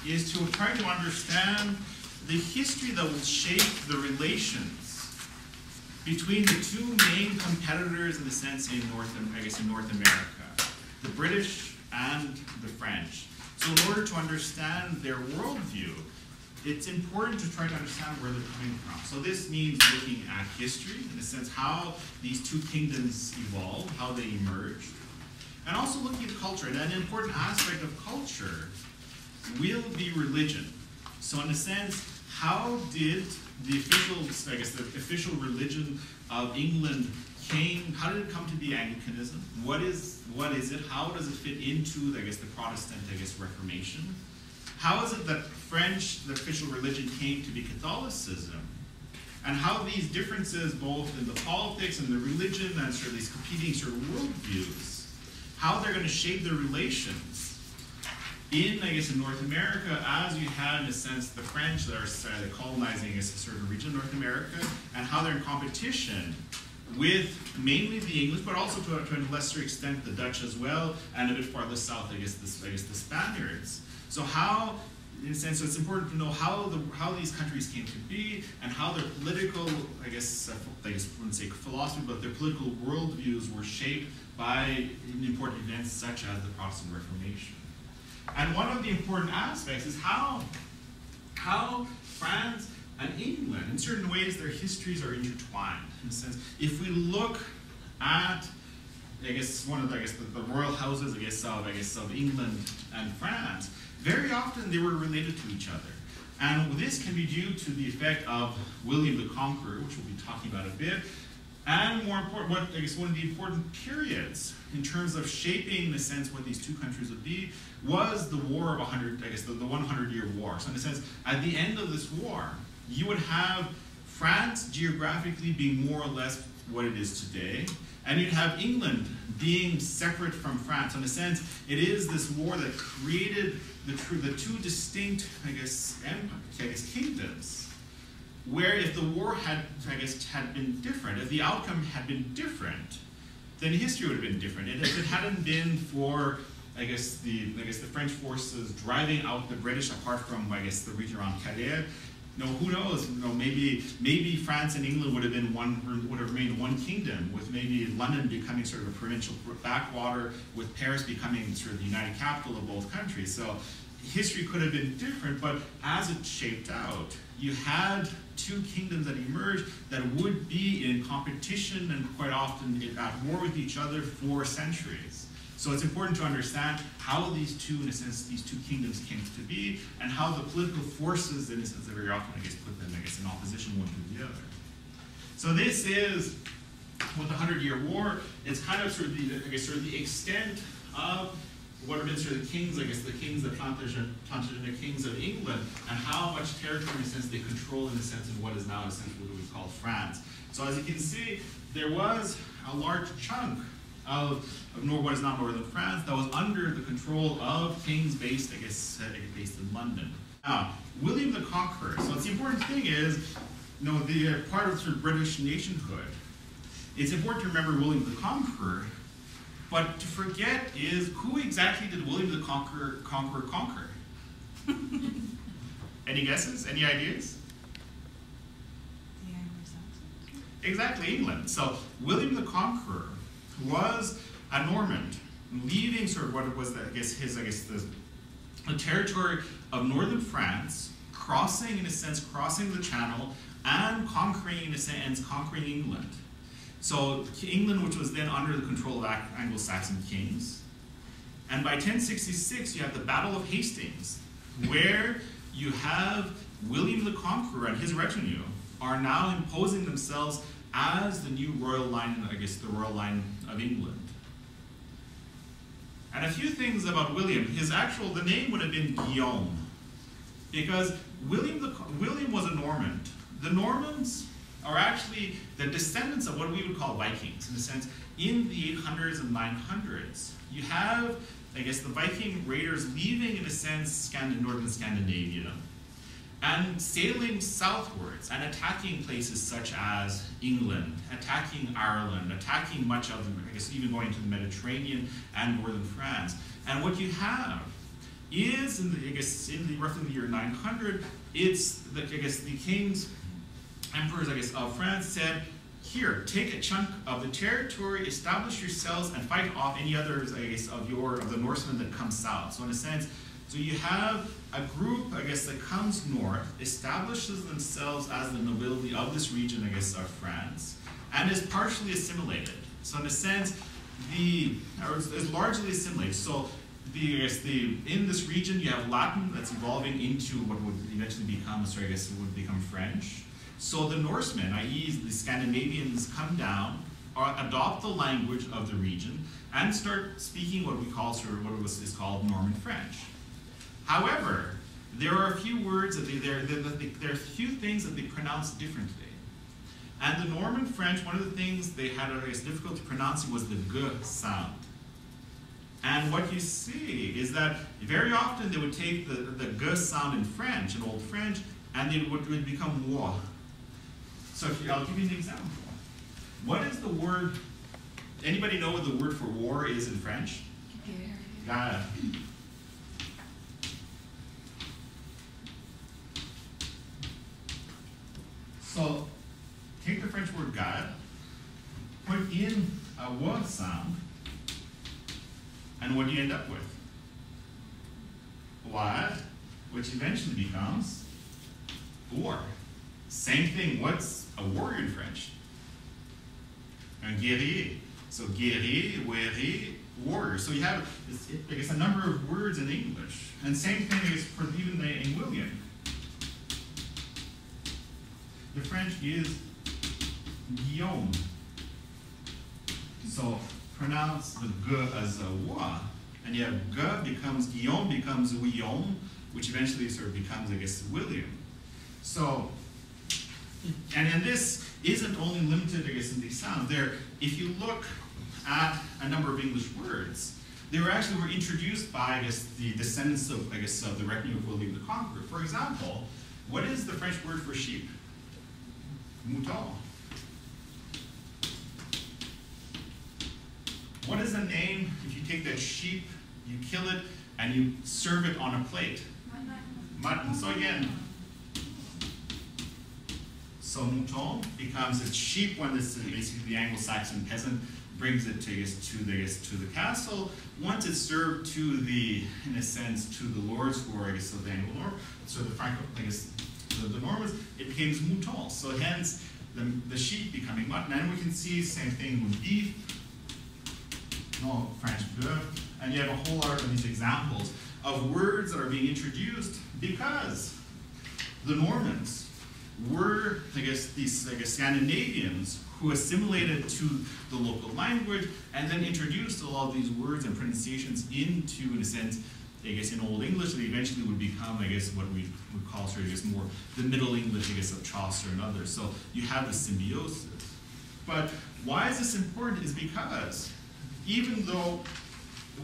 is to try to understand the history that will shape the relations between the two main competitors in the sense in North America, the British and the French. So in order to understand their worldview, it's important to try to understand where they're coming from. So this means looking at history, in a sense, how these two kingdoms evolved, how they emerged, and also looking at culture. And an important aspect of culture will be religion. So in a sense, how did the official religion of England how did it come to be Anglicanism? What is it? How does it fit into, the Protestant, Reformation? How is it that the official religion, came to be Catholicism? And how these differences, both in the politics and the religion and sort of these competing sort of worldviews, how they're going to shape their relations in, in North America, as you had, in a sense, the French that are colonizing a certain region of North America, and how they're in competition with mainly the English, but also to a lesser extent the Dutch as well, and a bit farther south, the Spaniards. So how, in a sense, so it's important to know how these countries came to be, and how their political, I wouldn't say philosophy, but their political worldviews were shaped by important events such as the Protestant Reformation. And one of the important aspects is how France and England, in certain ways, their histories are intertwined. In a sense, if we look at, one of the royal houses, of England and France, very often they were related to each other. And this can be due to the effect of William the Conqueror, which we'll be talking about a bit, and more important, one of the important periods in terms of shaping, in a sense, what these two countries would be, was the War of 100, the 100-year War. So in a sense, at the end of this war, you would have France geographically being more or less what it is today, and you'd have England being separate from France. In a sense, it is this war that created the two distinct, kingdoms, where if the war had been different, if the outcome had been different, then history would have been different. And if it hadn't been for, the French forces driving out the British, apart from, the region around Calais, who knows? Maybe France and England would have remained one kingdom, with maybe London becoming sort of a provincial backwater, with Paris becoming sort of the united capital of both countries. So history could have been different, but as it shaped out, you had two kingdoms that emerged that would be in competition and quite often at war with each other for centuries. So it's important to understand how these two kingdoms came to be, and how the political forces, in a sense, very often, put them, in opposition one to the other. So this is, with the 100-year War, it's kind of sort of the extent of what have been sort of the kings, the kings, the Plantagenet kings of England, and how much territory, in a sense, they control, in a sense, in what is now essentially what we call France. So as you can see, there was a large chunk of what is now northern France that was under the control of kings based, based in London. Now, William the Conqueror. So the important thing is, the part of sort of British nationhood. It's important to remember William the Conqueror, but to forget is, who exactly did William the Conqueror conquer? Any guesses? Any ideas? The Anglo-Saxons. Exactly, England. So William the Conqueror was a Normand, leaving sort of what was the territory of northern France, crossing the Channel, and conquering England. So England, which was then under the control of Anglo-Saxon kings. And by 1066, you have the Battle of Hastings, where you have William the Conqueror and his retinue are now imposing themselves as the new royal line, the royal line of England. And a few things about William. The name would have been Guillaume, because William was a Normand. The Normans are actually the descendants of what we would call Vikings, in a sense. In the 800s and 900s, you have, the Viking raiders leaving, in a sense, northern Scandinavia, and sailing southwards and attacking places such as England, attacking Ireland, attacking much of, even going to the Mediterranean and northern France. And what you have is in the, I guess, in the roughly the year 900, it's the, I guess, the kings, emperors, I guess, of France said, here, take a chunk of the territory, establish yourselves, and fight off any others, I guess, of the Norsemen that come south. So in a sense, so you have a group, I guess, that comes north, establishes themselves as the nobility of this region, I guess, of France, and is partially assimilated. So in a sense, or is largely assimilated. So I guess in this region, you have Latin that's evolving into what would eventually become, sorry, I guess it would become French. So the Norsemen, i.e. the Scandinavians, come down, adopt the language of the region, and start speaking what we call, is called Norman French. However, there are a few words there are a few things that they pronounce differently. And the Norman French, one of the things they had, I guess, difficulty pronouncing was the G sound. And what you see is that very often they would take the G sound in French, in Old French, and it would become wa. So I'll give you an example. What is the word, anybody know what the word for war is in French? Guerre. So take the French word guerre, put in a wa sound, and what do you end up with? War, which eventually becomes war. Same thing, what's a warrior in French? Un guerrier. So guerrier, warrior, warrior. So you have, I guess, a number of words in English. And same thing is for even in William. The French is Guillaume. So pronounce the G as a wa, and you have G becomes Guillaume, becomes Guillaume, which eventually sort of becomes, I guess, William. So, and this isn't only limited, I guess, in these sounds. If you look at a number of English words, they were introduced by, I guess, the descendants of, I guess, of the retinue of William the Conqueror. For example, what is the French word for sheep? Mouton. What is the name if you take that sheep, you kill it, and you serve it on a plate? Mutton. So again, so mouton becomes its sheep when this is basically the Anglo-Saxon peasant brings it to the castle. Once it's served to the, in a sense, to the lords who are, I guess, of the Anglo-Norman, so the Franco, I guess, the Normans, it becomes mouton. So hence the sheep becoming mutton. And we can see same thing with beef. No, French bœuf, and you have a whole lot of these examples of words that are being introduced because the Normans were, I guess, these Scandinavians who assimilated to the local language and then introduced a lot of these words and pronunciations into, in a sense, I guess, in Old English, that eventually would become, I guess, what we would call sort of just more the Middle English, I guess, of Chaucer and others. So you have the symbiosis. But why is this important is because even though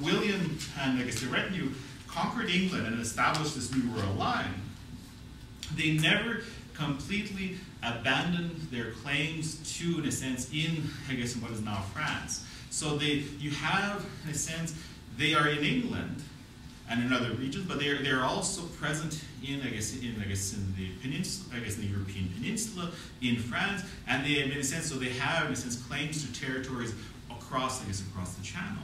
William and, I guess, the retinue conquered England and established this new royal line, they never completely abandoned their claims to, in a sense, I guess, in what is now France. So you have, in a sense, they are in England and in other regions, but they're also present in, I guess, in the peninsula, I guess, in the European peninsula, in France, and they, in a sense, so they have, in a sense, claims to territories across the Channel.